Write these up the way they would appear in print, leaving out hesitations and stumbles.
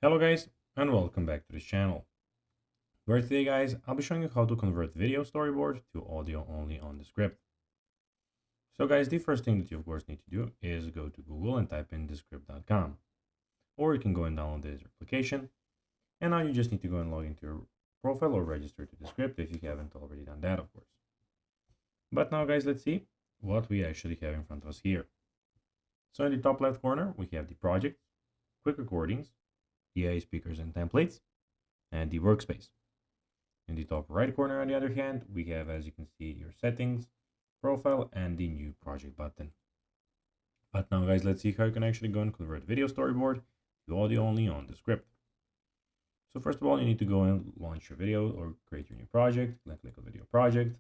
Hello guys, and welcome back to this channel, where today guys, I'll be showing you how to convert video storyboard to audio only on Descript. So guys, the first thing that you of course need to do is go to Google and type in descript.com. Or you can go and download this application. And now you just need to go and log into your profile or register to Descript if you haven't already done that of course. But now guys, let's see what we actually have in front of us here. So in the top left corner, we have the project, quick recordings, DA speakers and templates, and the workspace. In the top right corner, on the other hand, we have, as you can see, your settings, profile, and the new project button. But now, guys, let's see how you can actually go and convert video storyboard to audio only on Descript. So first of all, you need to go and launch your video or create your new project. Click on video project.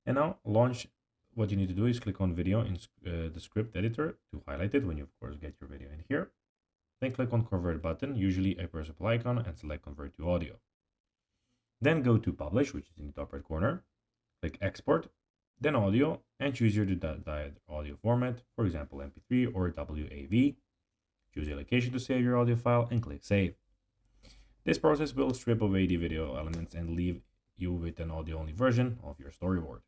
And now launch. What you need to do is click on video in the script editor to highlight it when you, of course, get your video in here. Then click on convert button, usually a press apply icon, and select convert to audio. Then go to publish, which is in the top right corner, click export, then audio, and choose your desired audio format, for example MP3 or WAV. Choose your location to save your audio file and click save. This process will strip away the video elements and leave you with an audio only version of your storyboard.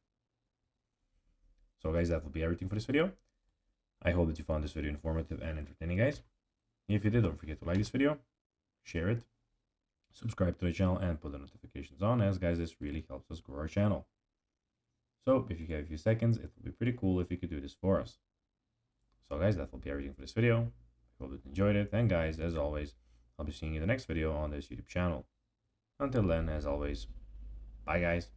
So guys, that will be everything for this video. I hope that you found this video informative and entertaining, guys. If you did, don't forget to like this video, share it, subscribe to the channel, and put the notifications on, as guys, this really helps us grow our channel. So if you have a few seconds, it would be pretty cool if you could do this for us. So guys, that will be everything for this video. I hope you enjoyed it, and guys, as always, I'll be seeing you in the next video on this YouTube channel. Until then, as always, bye guys.